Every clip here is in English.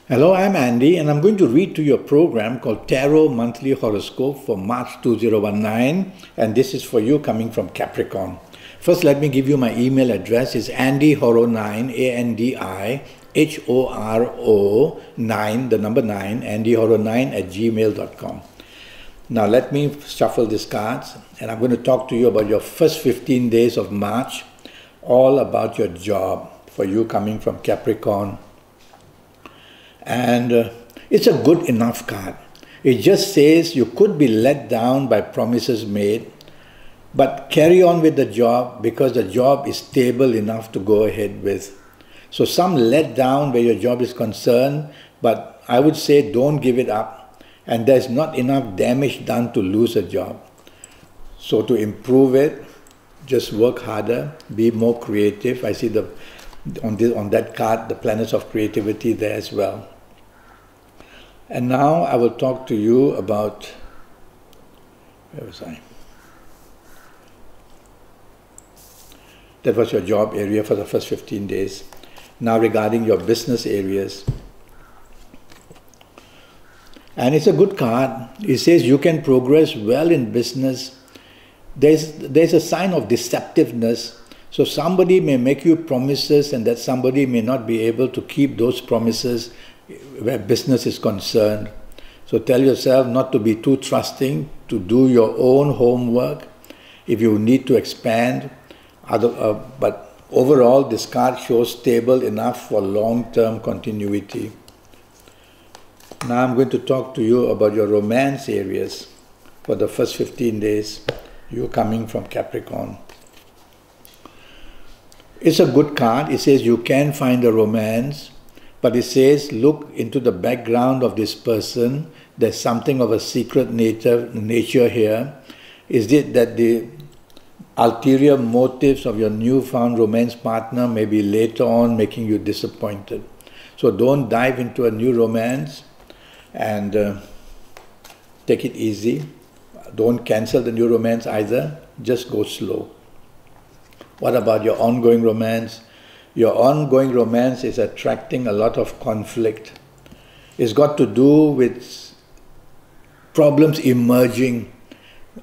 Hello, I'm Andy, and I'm going to read to you a program called Tarot Monthly Horoscope for March 2019, and this is for you coming from Capricorn. First, let me give you my email address. It's andyhoro9, ANDIHORO 9, the number 9, andyhoro9 @gmail.com. Now, let me shuffle these cards, and I'm going to talk to you about your first 15 days of March, all about your job for you coming from Capricorn. And it's a good enough card. It just says you could be let down by promises made, but carry on with the job because the job is stable enough to go ahead with. So some let down where your job is concerned, but I would say don't give it up. And there's not enough damage done to lose a job. So to improve it, just work harder, be more creative. I see on that card the planets of creativity there as well. And now I will talk to you about, where was I? That was your job area for the first 15 days. Now regarding your business areas. And it's a good card. It says you can progress well in business. There's a sign of deceptiveness. So somebody may make you promises and that somebody may not be able to keep those promises where business is concerned. So tell yourself not to be too trusting, to do your own homework if you need to expand. But overall, this card shows stable enough for long-term continuity. Now I'm going to talk to you about your romance areas for the first 15 days, you coming from Capricorn. It's a good card. It says you can find a romance, but it says look into the background of this person. There's something of a secret nature here. Is it that the ulterior motives of your newfound romance partner may be later on making you disappointed? So don't dive into a new romance and take it easy. Don't cancel the new romance either. Just go slow. What about your ongoing romance? Your ongoing romance is attracting a lot of conflict. It's got to do with problems emerging.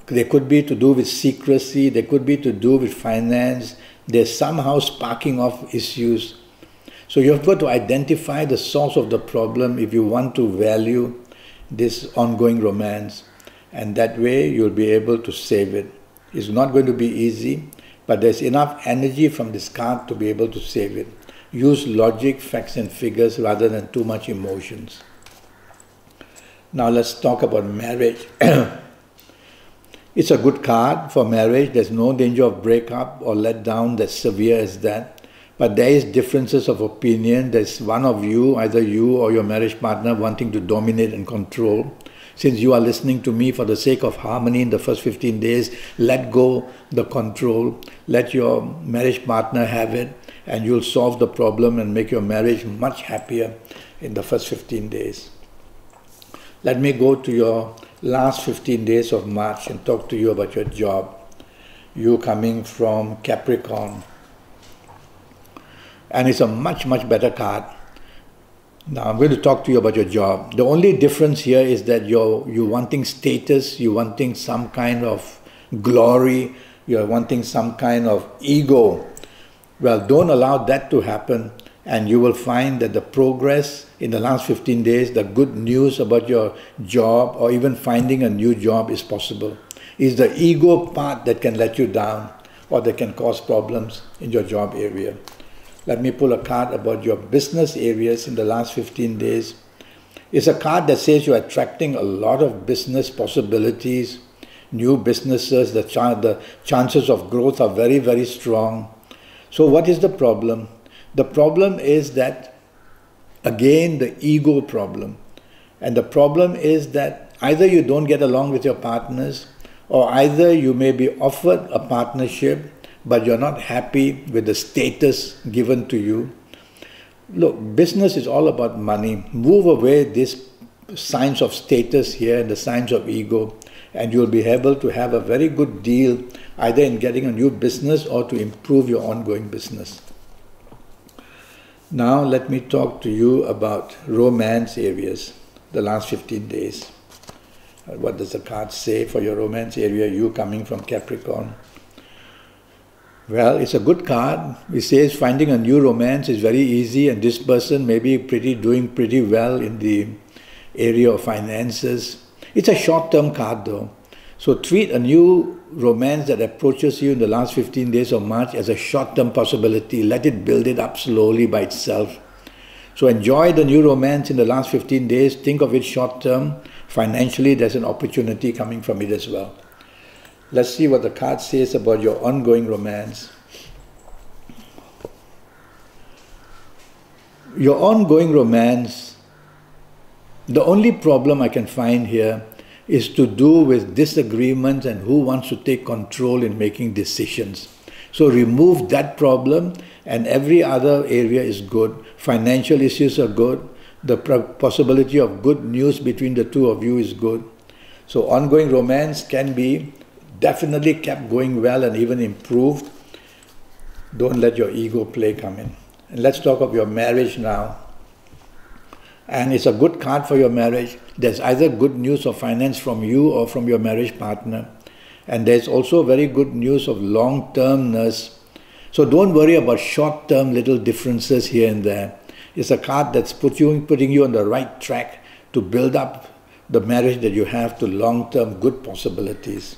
They could be to do with secrecy, they could be to do with finance. They're somehow sparking off issues. So you've got to identify the source of the problem if you want to value this ongoing romance. And that way you'll be able to save it. It's not going to be easy, but there's enough energy from this card to be able to save it. Use logic, facts and figures rather than too much emotions. Now let's talk about marriage. It's a good card for marriage. There's no danger of breakup or letdown that's severe as that. But there is differences of opinion. There's one of you, either you or your marriage partner, wanting to dominate and control. Since you are listening to me for the sake of harmony in the first 15 days, let go the control. Let your marriage partner have it, and you'll solve the problem and make your marriage much happier in the first 15 days. Let me go to your last 15 days of March and talk to you about your job. You coming from Capricorn. And it's a much, much better card. Now I'm going to talk to you about your job. The only difference here is that you're wanting status, you're wanting some kind of glory, you're wanting some kind of ego. Well, don't allow that to happen, and you will find that the progress in the last 15 days, the good news about your job or even finding a new job is possible. It's the ego part that can let you down or that can cause problems in your job area. Let me pull a card about your business areas in the last 15 days. It's a card that says you're attracting a lot of business possibilities, new businesses. The chances of growth are very, very strong. So what is the problem? The problem is that, again, the ego problem. And the problem is that either you don't get along with your partners, or either you may be offered a partnership but you're not happy with the status given to you. Look, business is all about money. Move away these signs of status here and the signs of ego, and you'll be able to have a very good deal either in getting a new business or to improve your ongoing business. Now let me talk to you about romance areas, the last 15 days. What does the card say for your romance area, you coming from Capricorn? Well, it's a good card. It says finding a new romance is very easy, and this person may be doing pretty well in the area of finances. It's a short-term card though. So treat a new romance that approaches you in the last 15 days of March as a short-term possibility. Let it build it up slowly by itself. So enjoy the new romance in the last 15 days. Think of it short-term. Financially, there's an opportunity coming from it as well. Let's see what the card says about your ongoing romance. Your ongoing romance, the only problem I can find here is to do with disagreements and who wants to take control in making decisions. So remove that problem and every other area is good. Financial issues are good. The possibility of good news between the two of you is good. So ongoing romance can be definitely kept going well and even improved. Don't let your ego play come in. And let's talk of your marriage now. And it's a good card for your marriage. There's either good news of finance from you or from your marriage partner. And there's also very good news of long-termness. So don't worry about short-term little differences here and there. It's a card that's putting you on the right track to build up the marriage that you have to long-term good possibilities.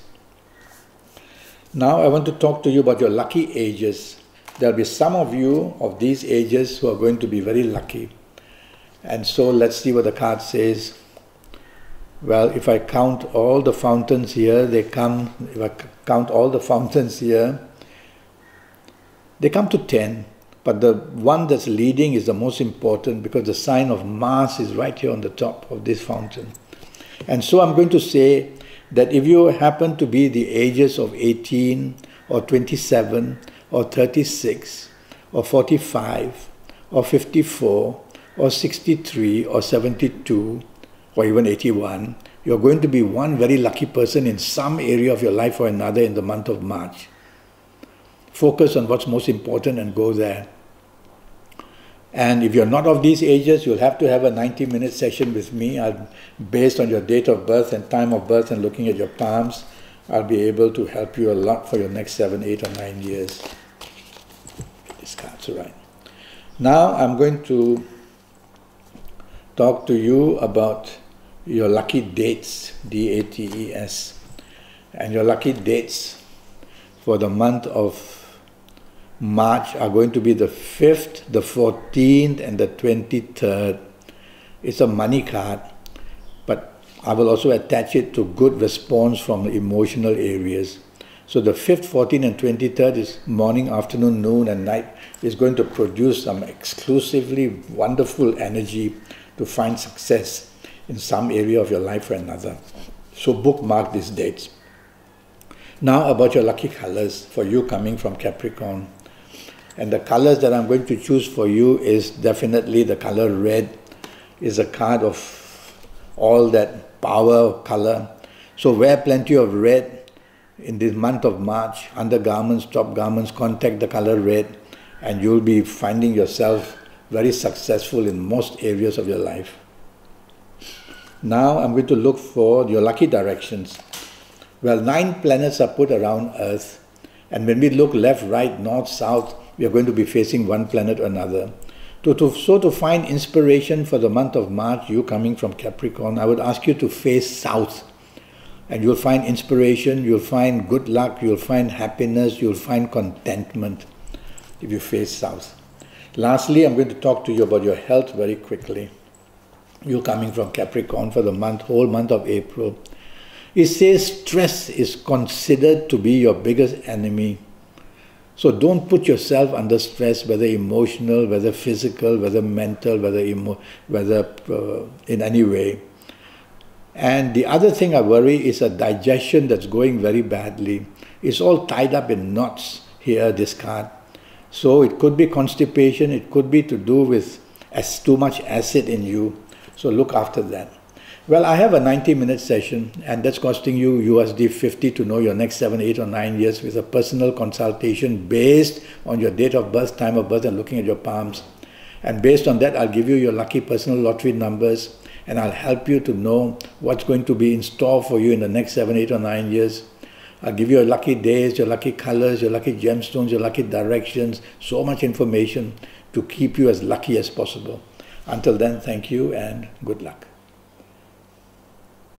Now I want to talk to you about your lucky ages. There'll be some of you of these ages who are going to be very lucky. And so let's see what the card says. Well, if I count all the fountains here, if I count all the fountains here, they come to 10. But the one that's leading is the most important because the sign of Mars is right here on the top of this fountain. And so I'm going to say that if you happen to be the ages of 18 or 27 or 36 or 45 or 54 or 63 or 72 or even 81, you're going to be one very lucky person in some area of your life or another in the month of March. Focus on what's most important and go there. And if you're not of these ages, you'll have to have a 90-minute session with me. Based on your date of birth and time of birth and looking at your palms, I'll be able to help you a lot for your next 7, 8 or 9 years. This card's right. Now I'm going to talk to you about your lucky dates, D-A-T-E-S. And your lucky dates for the month of March are going to be the 5th, the 14th and the 23rd. It's a money card, but I will also attach it to good response from the emotional areas. So the 5th, 14th and 23rd is morning, afternoon, noon and night is going to produce some exclusively wonderful energy to find success in some area of your life or another. So bookmark these dates. Now about your lucky colors for you coming from Capricorn. And the colors that I'm going to choose for you is definitely the color red. Is a card of all that power color. So wear plenty of red in this month of March. Undergarments, top garments, contact the color red and you'll be finding yourself very successful in most areas of your life. Now I'm going to look for your lucky directions. Well, 9 planets are put around Earth. And when we look left, right, north, south, we are going to be facing one planet or another. So to find inspiration for the month of March, you coming from Capricorn, I would ask you to face south. And you'll find inspiration, you'll find good luck, you'll find happiness, you'll find contentment if you face south. Lastly, I'm going to talk to you about your health very quickly. You coming from Capricorn for the whole month of April. It says stress is considered to be your biggest enemy. So don't put yourself under stress, whether emotional, whether physical, whether mental, whether in any way. And the other thing I worry is a digestion that's going very badly. It's all tied up in knots here, this card. So it could be constipation, it could be to do with too much acid in you. So look after that. Well, I have a 90-minute session and that's costing you USD 50 to know your next 7, 8 or 9 years with a personal consultation based on your date of birth, time of birth and looking at your palms. And based on that, I'll give you your lucky personal lottery numbers, and I'll help you to know what's going to be in store for you in the next 7, 8 or 9 years. I'll give you your lucky days, your lucky colors, your lucky gemstones, your lucky directions, so much information to keep you as lucky as possible. Until then, thank you and good luck.